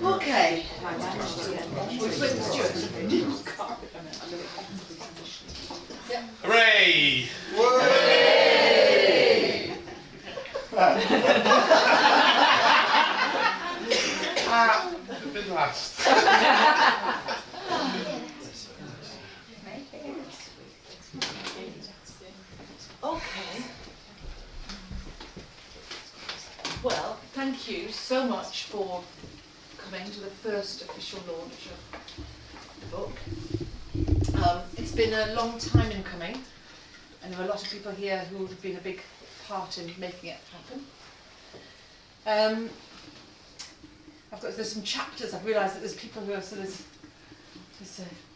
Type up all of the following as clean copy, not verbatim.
Okay. Hooray! Been last. Okay. Well, thank you so much for coming to the first official launch of the book. It's been a long time in coming, and there are a lot of people here who have been a big part in making it happen. There's some chapters. I've realised that there's people who are there's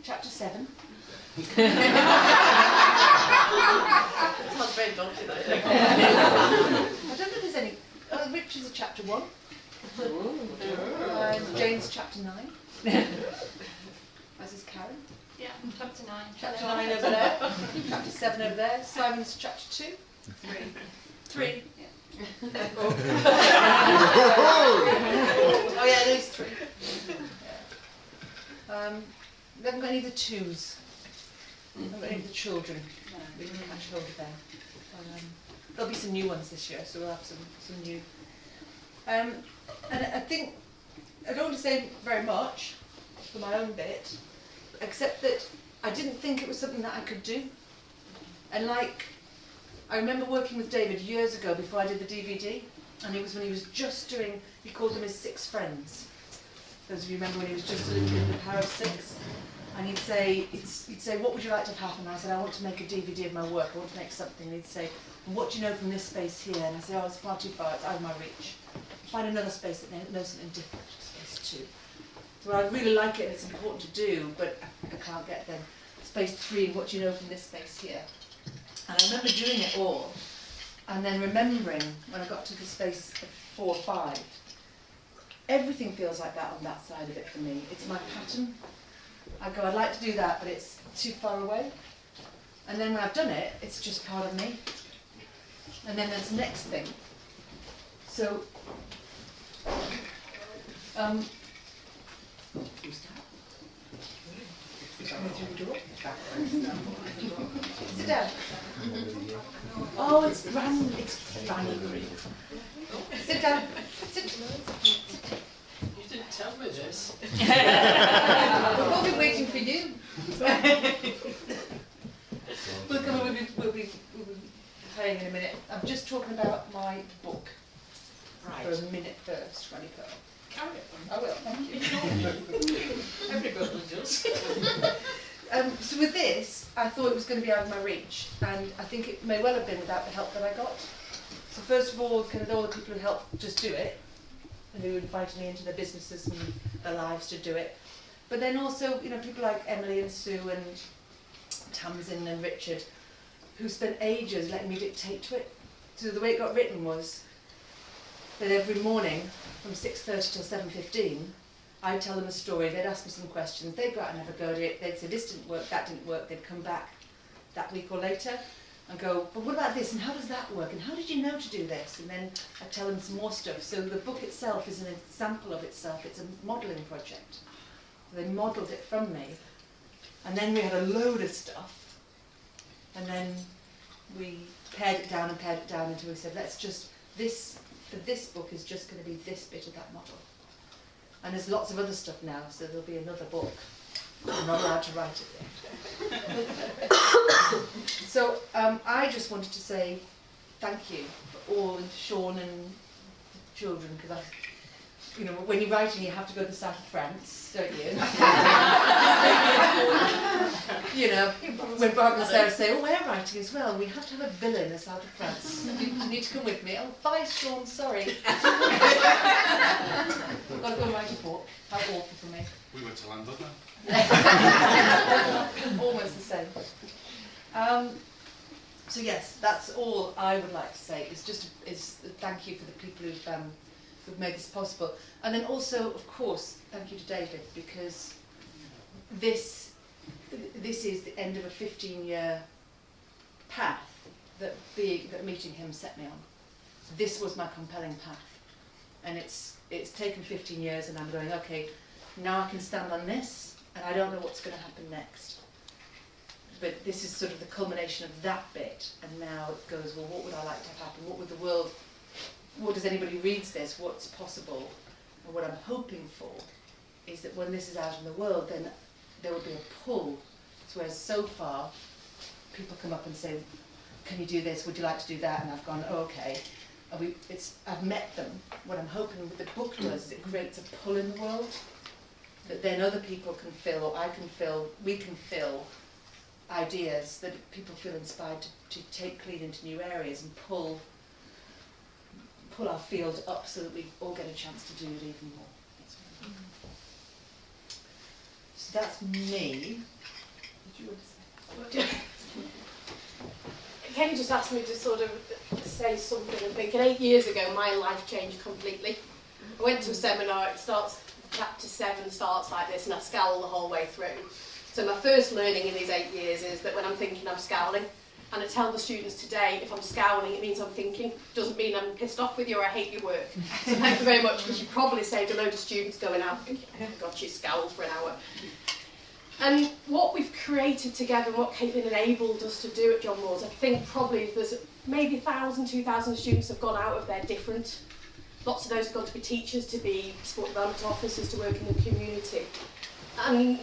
chapter 7. It's not very daunting, though. I don't know if there's any. Rich is a chapter 1. Jane's chapter 9. As is Karen. Yeah, chapter 9. Chapter 9 over there. Chapter 7 over there. Simon's chapter 2. 3. Yeah. Oh yeah, there's 3. Yeah. We haven't got any of the 2s. We haven't got any of the children. We can catch hold of them. There'll be some new ones this year, so we'll have some new. And I think I don't want to say very much for my own bit, except that I didn't think it was something that I could do. And I remember working with David years ago before I did the DVD, and it was when he was just doing, he called them his 6 friends. Those of you remember when he was just doing The Power of 6? And he'd say, what would you like to have happen? And I said, I want to make a DVD of my work, I want to make something. And he'd say, well, what do you know from this space here? And I say, oh, it's far too far, it's out of my reach. Find another space that knows something different, space 2. So I really like it and it's important to do, but I can't get them. Space 3, what do you know from this space here? And I remember doing it all, and then remembering when I got to the space of 4 or 5, everything feels like that on that side of it for me. It's my pattern. I go, I'd like to do that, but it's too far away. And then when I've done it, it's just part of me. And then there's the next thing. So, who's that? Coming through the door? Sit down. Oh, it's Granny Grief. Sit down. Sit. You didn't tell me this. We'll be waiting for you. We'll be playing in a minute. I'm just talking about my book. Right. For a minute first, Granny Pearl. Carry on. I will, thank you. Everybody does. So with this, I thought it was going to be out of my reach, and I think it may well have been without the help that I got. So first of all, kind of all the people who helped just do it, and who invited me into their businesses and their lives to do it. But then also, people like Emily and Sue and Tamsin and Richard, who spent ages letting me dictate to it. So the way it got written was that every morning from 6:30 till 7:15, I'd tell them a story, they'd ask me some questions, they'd go out and have a go at it, they'd say this didn't work, that didn't work, they'd come back that week or later and go, but what about this, and how does that work, and how did you know to do this? And then I'd tell them some more stuff. So the book itself is an example of itself, it's a modelling project. They modelled it from me, and then we had a load of stuff, and then we pared it down until we said, let's just, for this book is just going to be this bit of that model. And there's lots of other stuff now, so there'll be another book. I'm not allowed to write it yet. So I just wanted to say thank you for all, and Sean and the children, because when you're writing you have to go to the south of France, don't you? When Barbara and Sarah say, oh, we're writing as well, we have to have a villa in the south of France. You need to come with me. Oh, bye, Sean, sorry. I've got to go and write a book. How awful for me. We went to London now. Almost the same. So yes, that's all I would like to say. Is thank you for the people who've made this possible, and then also, of course, thank you to David, because this is the end of a 15-year path that meeting him set me on. this was my compelling path. And it's taken 15 years and I'm going, okay, now I can stand on this and I don't know what's going to happen next. But this is sort of the culmination of that bit, and now it goes, well, what would I like to have happen? What would the world, what does anybody who reads this, what's possible? And what I'm hoping for is that when this is out in the world, then there will be a pull. So whereas so far, people come up and say, can you do this? Would you like to do that? And I've gone, oh, okay. And I've met them. What I'm hoping what the book does is it creates a pull in the world that then other people can fill, or I can fill, we can fill ideas that people feel inspired to take Clean into new areas and pull our field up so that we all get a chance to do it even more. So that's me. Did you want to say? Kenny just asked me to sort of say something. I'm thinking 8 years ago my life changed completely. I went to a seminar, it starts, chapter 7 starts like this, and I scowl the whole way through. So my first learning in these 8 years is that when I'm thinking, I'm scowling. And I tell the students today, if I'm scowling, it means I'm thinking. It doesn't mean I'm pissed off with you or I hate your work. So thank you very much, because you probably saved a load of students going out thinking, oh God, she scowled for an hour. And what we've created together and what Caitlin enabled us to do at John Moores, I think probably there's maybe 1,000, 2,000 students have gone out of there different. Lots of those have gone to be teachers, to be sport development officers, to work in the community. And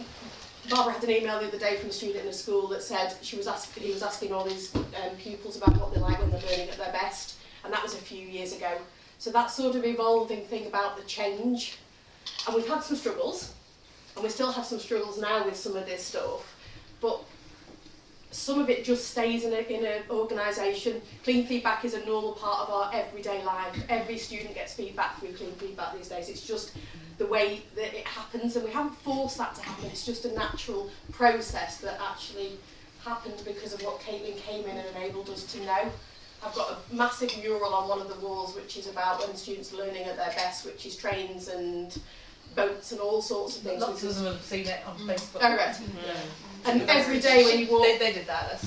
Barbara had an email the other day from a student in a school that said he was asking all his pupils about what they like when they're learning at their best, and that was a few years ago. So that sort of evolving thing about the change. And we've had some struggles, and we still have some struggles now with some of this stuff, but some of it just stays in an organisation. Clean feedback is a normal part of our everyday life. Every student gets feedback through clean feedback these days. It's just the way that it happens, and we haven't forced that to happen. It's just a natural process that actually happened because of what Caitlin came in and enabled us to know. I've got a massive mural on one of the walls which is about when students are learning at their best, which is trains and boats and all sorts of things. Lots of them have seen it on Facebook. Oh, right. Yeah. And every day when you walk... They did that.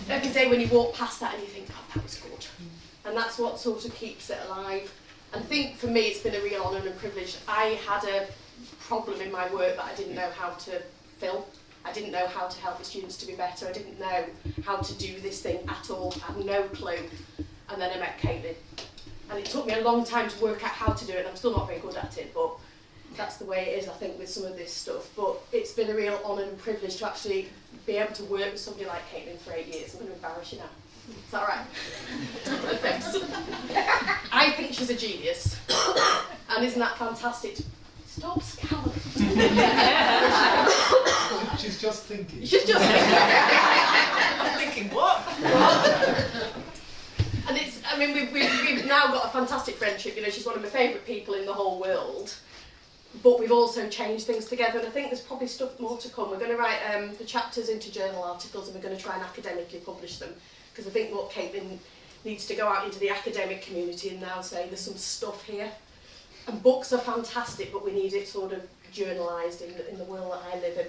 Every day when you walk past that and you think, oh, that was good. And that's what sort of keeps it alive. And I think for me it's been a real honour and a privilege. I had a problem in my work that I didn't know how to fill. I didn't know how to help the students to be better. I didn't know how to do this thing at all. I had no clue. And then I met Caitlin. And it took me a long time to work out how to do it. And I'm still not very good at it, but that's the way it is, I think, with some of this stuff. But it's been a real honour and privilege to actually be able to work with somebody like Caitlin for 8 years. I'm going to embarrass you now. Is that all right? Thanks. I think she's a genius. And isn't that fantastic? Stop scowling. She's just thinking. She's just thinking. I'm thinking, what? And it's, I mean, we've now got a fantastic friendship. You know, she's one of my favourite people in the whole world. But we've also changed things together, and I think there's probably stuff more to come. We're going to write the chapters into journal articles, and we're going to try and academically publish them, because I think what Caitlin needs to go out into the academic community and now say there's some stuff here. And books are fantastic, but we need it sort of journalised in the world that I live in.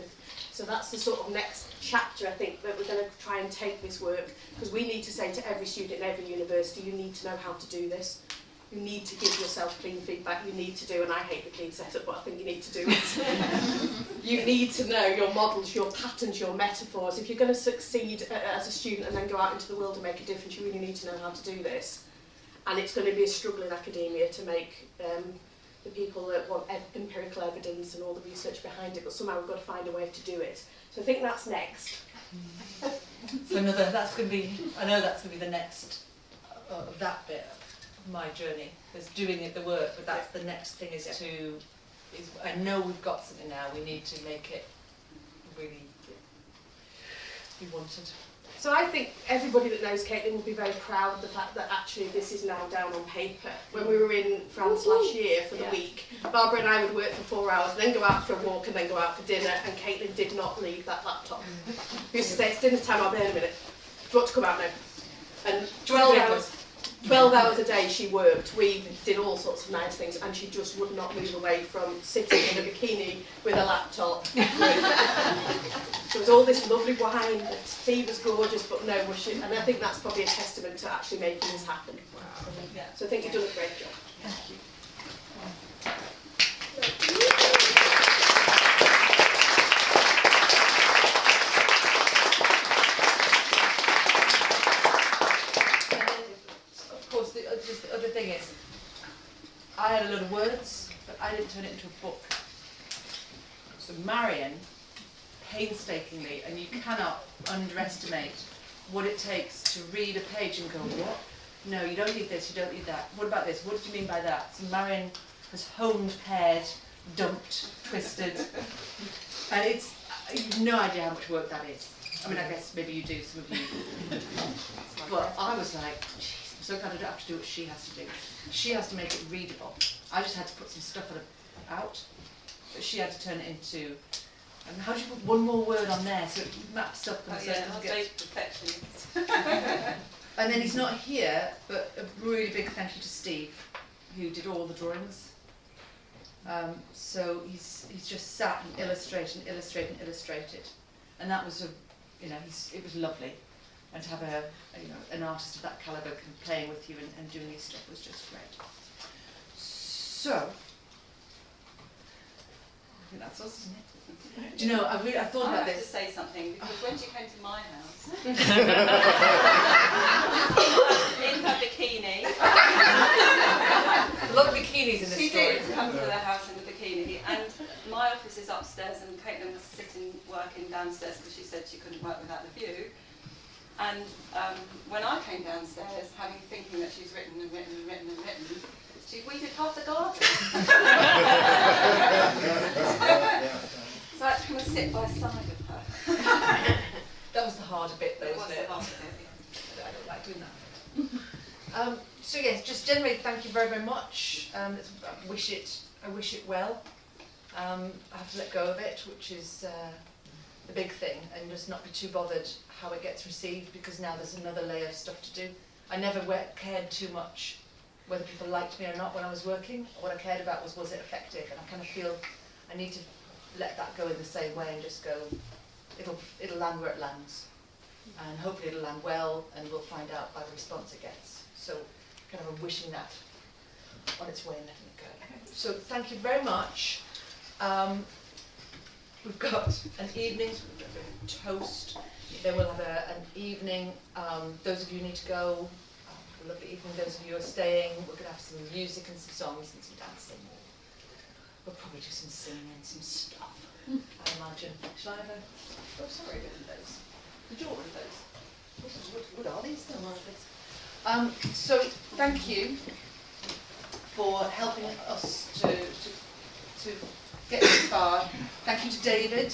So that's the sort of next chapter, I think, that we're going to try and take this work, because we need to say to every student in every university, you need to know how to do this. You need to give yourself clean feedback. You need to do, and I hate the clean setup, but I think you need to do it. You need to know your models, your patterns, your metaphors. If you're going to succeed as a student and then go out into the world and make a difference, you really need to know how to do this. And it's going to be a struggle in academia to make the people that want empirical evidence and all the research behind it, but somehow we've got to find a way to do it. So I think that's next. So that's going to be, I know that's going to be the next of that bit. My journey is doing it, the work, but that's the next thing is I know we've got something now, we need to make it really be wanted. So I think everybody that knows Caitlin will be very proud of the fact that actually this is now down on paper. When we were in France last year for the week, Barbara and I would work for 4 hours, then go out for a walk and then go out for dinner, and Caitlin did not leave that laptop. We used to say, it's dinner time, I'll be in a minute. Do you want to come out now? And 12 hours a day she worked. We did all sorts of nice things, and she just would not move away from sitting in a bikini with a laptop. She was was all this lovely wine, the tea was gorgeous, but no mushroom. And I think that's probably a testament to actually making this happen. So I think you've done a great job. Thank you. And then, of course, just the other thing is, I had a lot of words, but I didn't turn it into a book. So Marion, painstakingly, and you cannot underestimate what it takes to read a page and go, what? No, you don't need this, you don't need that. What about this? What do you mean by that? So Marion has honed, pared, dumped, twisted, and it's, you've no idea how much work that is. I mean, I guess maybe you do, some of you. But I was like, geez, I'm so glad I don't have to do what she has to do. She has to make it readable. I just had to put some stuff out, but she had to turn it into, and how do you put one more word on there so it maps up and so it doesn't get... perfectionist. And then he's not here, but a really big thank you to Steve, who did all the drawings. So he's just sat and illustrated, and that was it was lovely, and to have an artist of that calibre playing with you and doing his stuff was just great. So I think that's us, isn't it? Do you know, I thought about I have this. to say something, because when she came to my house, in her bikini, A lot of bikinis in this she story. did come to the house in a bikini, and my office is upstairs, and Caitlin was sitting working downstairs because she said she couldn't work without the view. And when I came downstairs, thinking that she's written and written and written and written, she'd weeded half the garden. So I had to come and sit by the side of her. That was the harder bit, though, It was wasn't it? the last bit, yeah. I don't like doing that. So yes, just generally thank you very, very much. I wish it well. I have to let go of it, which is the big thing, and just not be too bothered how it gets received, because now there's another layer of stuff to do. I never cared too much whether people liked me or not when I was working. What I cared about was it effective, and I kind of feel I need to let that go in the same way and just go, it'll land where it lands, and hopefully it'll land well, and we'll find out by the response it gets. So kind of I'm wishing that on its way and letting it go. So thank you very much. We've got an evening toast, then we'll have an evening, those of you who need to go, a lovely evening. Those of you who are staying, we're going to have some music and some songs and some dancing. We'll probably do some singing and some stuff, I imagine. Shall I have a... Oh, sorry, I didn't do those. Did you order those? What are these? No, so, thank you for helping us to get this far. Thank you to David,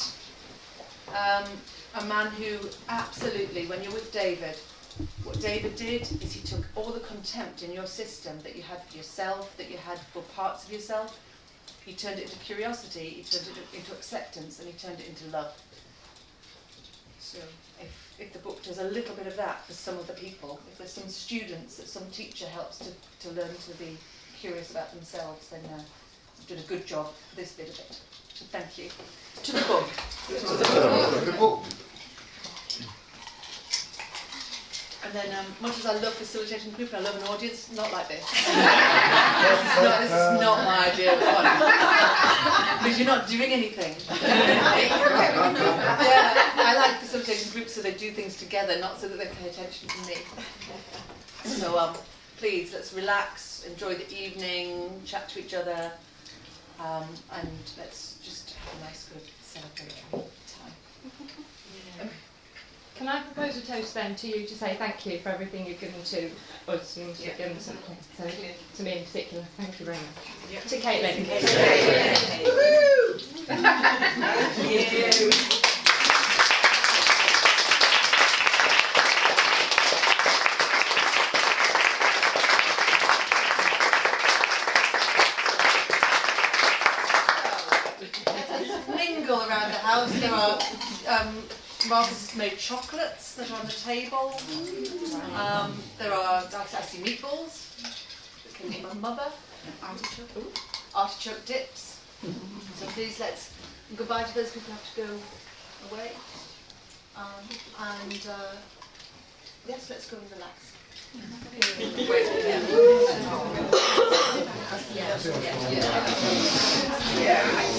a man who absolutely, when you're with David, what David did is he took all the contempt in your system that you had for yourself, that you had for parts of yourself, he turned it into curiosity, he turned it into acceptance, and he turned it into love. So if the book does a little bit of that for some of the people, if there's some students that some teacher helps to learn to be curious about themselves, then you've done a good job for this bit of it. So thank you. To the book. The book. And then, much as I love facilitating group and I love an audience, not like this. This is not my idea of fun. Because you're not doing anything. I like facilitating groups so they do things together, not so that they pay attention to me. So please, let's relax, enjoy the evening, chat to each other, and let's just have a nice, good celebratory time. Can I propose a toast then to you to say thank you for everything you've given to us and you've given something, so to me in particular, thank you very much. Yeah. To Caitlin. Thank you. Mingle around the house. There are Marcus has made chocolates that are on the table. There are, I see meatballs that came from my mother. Artichoke dips. So please let's goodbye to those people who have to go away. And yes, let's go and relax. Yeah.